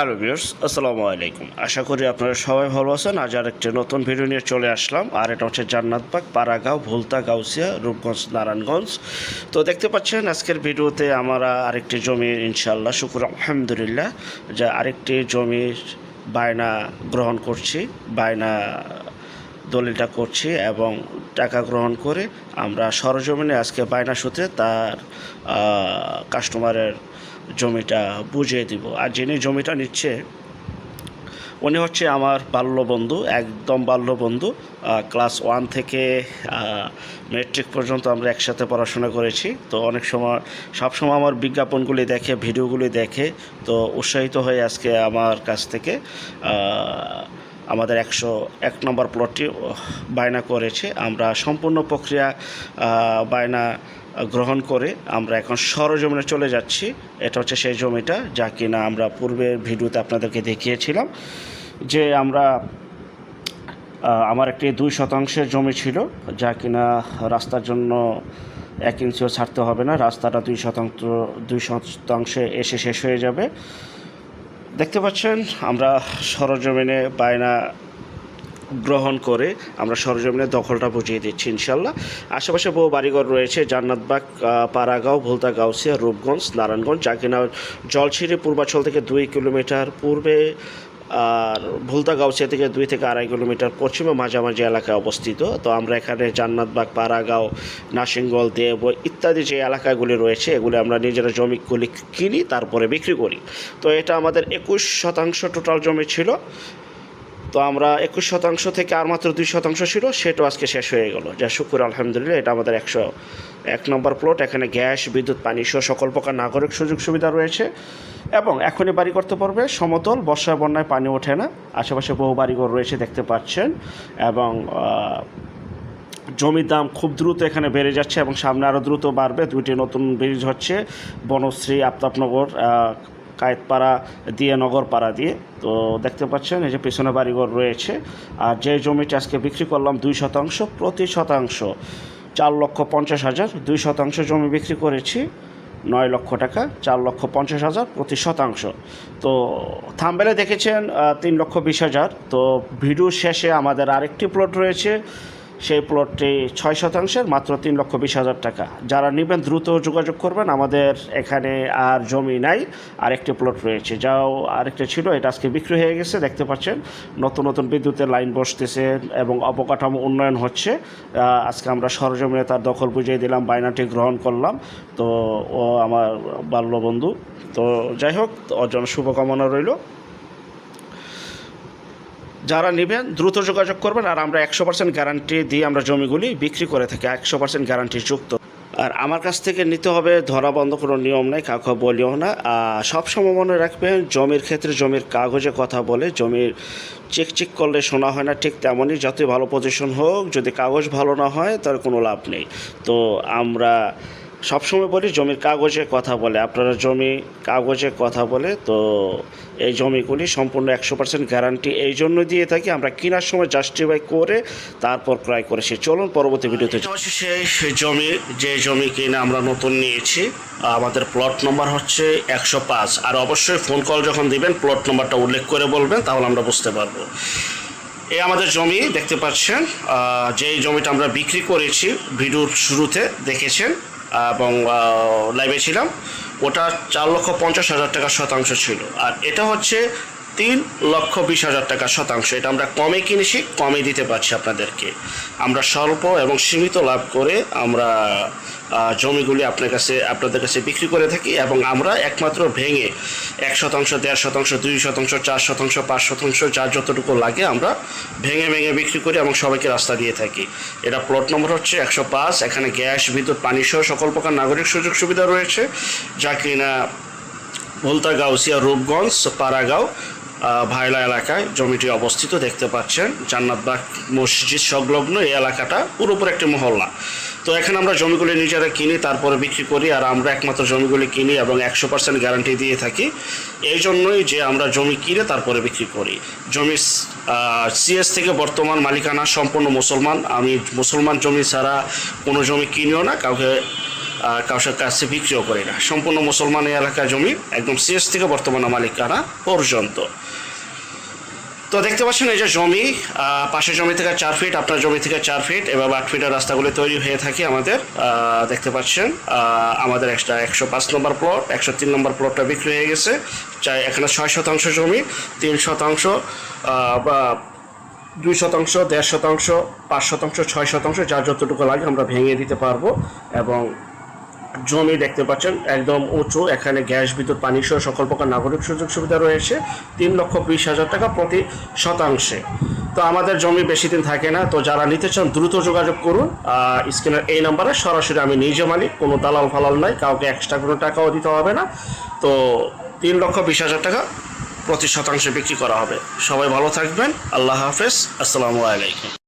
Hello viewers, আসসালামু আলাইকুম। আশা করি আপনারা সবাই ভালো আছেন। আজ আরেকটি নতুন ভিডিও নিয়ে চলে আসলাম। আর এটা হচ্ছে জান্নাতবাগ, পাড়াগাঁও, ভুলতা, গাউসিয়া, রূপগঞ্জ, নারায়ণগঞ্জ। তো দেখতে পাচ্ছেন আজকের ভিডিওতে আমরা আরেকটি জমি ইনশাআল্লাহ শুকর আলহামদুলিল্লাহ যে আরেকটি জমির বায়না গ্রহণ করছি, বায়না দলিলটা করছি এবং টাকা গ্রহণ করে আমরা সরজমিনে আজকে বায়না সূত্রে তার কাস্টমারের জমিটা বুঝিয়ে দিব। আর যিনি জমিটা নিচ্ছে উনি হচ্ছে আমার বাল্যবন্ধু, একদম বাল্যবন্ধু। ক্লাস 1 থেকে ম্যাট্রিক পর্যন্ত আমরা একসাথে পড়াশোনা করেছি। তো অনেক সময় সবসময় আমার বিজ্ঞাপনগুলি দেখে, ভিডিওগুলি দেখে, তো উৎসাহিত হয়ে আজকে আমার কাছ থেকে আমাদের 101 নম্বর প্লটটি বায়না করেছে। আমরা সম্পূর্ণ প্রক্রিয়া বায়না গ্রহণ করে আমরা এখন সরজমিনে চলে যাচ্ছি। এটা হচ্ছে সেই জমিটা যা কিনা আমরা পূর্বের ভিডিওতে আপনাদেরকে দেখিয়েছিলাম যে আমার একটি 2 শতাংশের জমি ছিল, যা কিনা রাস্তার জন্য 1 ইঞ্চিও ছাড়তে হবে না। রাস্তাটা 2 শতাংশে এসে শেষ হয়ে যাবে। দেখতে পাচ্ছেন আমরা সরজমিনে বায়না গ্রহণ করে আমরা সরজমিনে দখলটা বুঝিয়ে দিচ্ছি ইনশাল্লাহ। আশেপাশে বহু বাড়িঘর রয়েছে, জান্নাতবাগ, পাড়াগাঁও, ভুলতা, গাউসিয়া, রূপগঞ্জ, নারায়ণগঞ্জ, যা কিনা জলছিরি পূর্বাঞ্চল থেকে 2 কিলোমিটার পূর্বে আর ভুলতা, গাউসিয়া থেকে 2 থেকে 2.5 কিলোমিটার পশ্চিমে মাঝামাঝি এলাকায় অবস্থিত। তো আমরা এখানে জান্নাতবাগ, পাড়াগাঁও, নাসিংগল, দেব ইত্যাদি যে এলাকাগুলি রয়েছে এগুলি আমরা নিজেরা জমিগুলি কিনি, তারপরে বিক্রি করি। তো এটা আমাদের 21 শতাংশ টোটাল জমি ছিল। তো আমরা 21 শতাংশ থেকে আর মাত্র 2 শতাংশ ছিল, সেটাও আজকে শেষ হয়ে গেল, যা শুক্র আলহামদুলিল্লাহ। এটা আমাদের 101 নম্বর প্লট। এখানে গ্যাস, বিদ্যুৎ, পানি সহ সকল প্রকার নাগরিক সুযোগ সুবিধা রয়েছে এবং এখনই বাড়ি করতে পারবে। সমতল, বর্ষায় বন্যায় পানি ওঠে না। আশেপাশে বহু বাড়িঘর রয়েছে দেখতে পাচ্ছেন এবং জমির দাম খুব দ্রুত এখানে বেড়ে যাচ্ছে এবং সামনে আরও দ্রুত বাড়বে। 2টি নতুন ব্রিজ হচ্ছে, বনশ্রী, আফতাবনগর, কায়েতপাড়া দিয়ে, নগরপাড়া দিয়ে। তো দেখতে পাচ্ছেন এই যে পিছনে বাড়িঘর রয়েছে। আর যে জমিটা আজকে বিক্রি করলাম 2 শতাংশ, প্রতি শতাংশ 4,50,000। 2 শতাংশ জমি বিক্রি করেছি 9 লক্ষ টাকা, 4,50,000 প্রতি শতাংশ। তো থাম্বনেলে দেখেছেন 3,20,000। তো ভিডিও শেষে আমাদের আরেকটি প্লট রয়েছে, সেই প্লটটি 6 শতাংশের, মাত্র 3,20,000 টাকা। যারা নেবেন দ্রুত যোগাযোগ করবেন। আমাদের এখানে আর জমি নাই, আরেকটি প্লট রয়েছে, যাও আরেকটা ছিল, এটা আজকে বিক্রি হয়ে গেছে। দেখতে পাচ্ছেন নতুন নতুন বিদ্যুতের লাইন বসতেছে এবং অবকাঠামো উন্নয়ন হচ্ছে। আজকে আমরা সরজমিনে তার দখল বুঝিয়ে দিলাম, বায়নাটি গ্রহণ করলাম। তো ও আমার বাল্যবন্ধু। তো যাই হোক, ওর জন্য শুভকামনা রইল। যারা নেবেন দ্রুত যোগাযোগ করবেন। আর আমরা 100% গ্যারান্টি দিয়ে আমরা জমিগুলি বিক্রি করে থাকি, 100% গ্যারান্টি যুক্ত। আর আমার কাছ থেকে নিতে হবে, ধরা বন্ধ কোনো নিয়ম নেই, কাউকে বলিও না। সবসময় মনে রাখবেন, জমির ক্ষেত্রে জমির কাগজে কথা বলে, জমির চেক করলে শোনা হয় না। ঠিক তেমনই যতই ভালো পজিশন হোক, যদি কাগজ ভালো না হয় তার কোনো লাভ নেই। তো আমরা সবসময় বলি জমির কাগজে কথা বলে, আপনারা জমি কাগজে কথা বলে। তো এই জমিগুলি সম্পূর্ণ 100% গ্যারান্টি এই জন্য দিয়ে থাকি, আমরা কেনার সময় জাস্টিফাই করে তারপর ক্রয় করেছি। চলুন পরবর্তী ভিডিওতে। সেই জমি, যে জমি কিনে আমরা নতুন নিয়েছি, আমাদের প্লট নম্বর হচ্ছে 105। আর অবশ্যই ফোন কল যখন দিবেন প্লট নম্বরটা উল্লেখ করে বলবেন, তাহলে আমরা বুঝতে পারবো। এই আমাদের জমি দেখতে পাচ্ছেন, যেই জমিটা আমরা বিক্রি করেছি ভিডিওর শুরুতে দেখেছেন এবং লাইভে ছিলাম, ওটা 4,50,000 টাকা শতাংশ ছিল। আর এটা হচ্ছে 3,20,000 টাকা শতাংশ। এটা আমরা কমে কিনেছি, কমে দিতে পারছি আপনাদেরকে। আমরা স্বল্প এবং সীমিত লাভ করে আমরা জমিগুলি আপনাদের কাছে বিক্রি করে থাকি এবং আমরা একমাত্র ভেঙে 1 শতাংশ, 1.5 শতাংশ, 2 শতাংশ, 4 শতাংশ, 5 শতাংশ, যার যতটুকু লাগে আমরা ভেঙে বিক্রি করি এবং সবাইকে রাস্তা দিয়ে থাকি। এটা প্লট নম্বর হচ্ছে 105। এখানে গ্যাস, বিদ্যুৎ, পানি সহ সকল প্রকার নাগরিক সুযোগ সুবিধা রয়েছে, যা কিনা ভুলতা, গাউসিয়া, রূপগঞ্জ, পাড়াগাঁও, ভাইলা এলাকায় জমিটি অবস্থিত। দেখতে পাচ্ছেন জান্নাতবাগ মসজিদ সংলগ্ন এই এলাকাটা পুরোপুরি একটি মহল্লা। তো এখানে আমরা জমিগুলি নিজেরা কিনি, তারপরে বিক্রি করি। আর আমরা একমাত্র জমিগুলি কিনি এবং 100% গ্যারান্টি দিয়ে থাকি। এই জন্যই যে আমরা জমি কিনে তারপরে বিক্রি করি। জমি সিএস থেকে বর্তমান মালিকানা সম্পূর্ণ মুসলমান। আমি মুসলমান জমি ছাড়া কোনো জমি কিনিও না, কাউকে আর কাউসার কাছে বিক্রিও করি না। সম্পূর্ণ মুসলমান এলাকা জমি, একদম সিএস থেকে বর্তমানে মালিকানা পর্যন্ত। তো দেখতে পাচ্ছেন এই যে জমি, পাশের জমি থেকে 4 ফিট, আপনার জমি থেকে 4 ফিট, এভাবে 8 ফিটের রাস্তাগুলি তৈরি হয়ে থাকে আমাদের। দেখতে পাচ্ছেন আমাদের একটা 105 নম্বর প্লট, 103 নম্বর প্লটটা বিক্রি হয়ে গেছে। এখানে 6 শতাংশ জমি, 3 শতাংশ বা 2 শতাংশ, 1.5 শতাংশ, 5 শতাংশ, 6 শতাংশ, যার যতটুকু লাগে আমরা ভেঙে দিতে পারবো। এবং জমি দেখতে পাচ্ছেন একদম উঁচু, এখানে গ্যাস, বিদ্যুৎ, পানি সহ সকল প্রকার নাগরিক সুযোগ সুবিধা রয়েছে। 3,20,000 টাকা প্রতি শতাংশে। তো আমাদের জমি বেশি দিন থাকে না, তো যারা নিতে চান দ্রুত যোগাযোগ করুন। স্ক্রিনের এই নাম্বারে সরাসরি আমি নিজে মালিক, কোনো দালাল ফালাল নাই, কাউকে এক্সট্রা কোনো টাকাও দিতে হবে না। তো 3,20,000 টাকা প্রতি শতাংশে বিক্রি করা হবে। সবাই ভালো থাকবেন, আল্লাহ হাফেজ, আসসালামু আলাইকুম।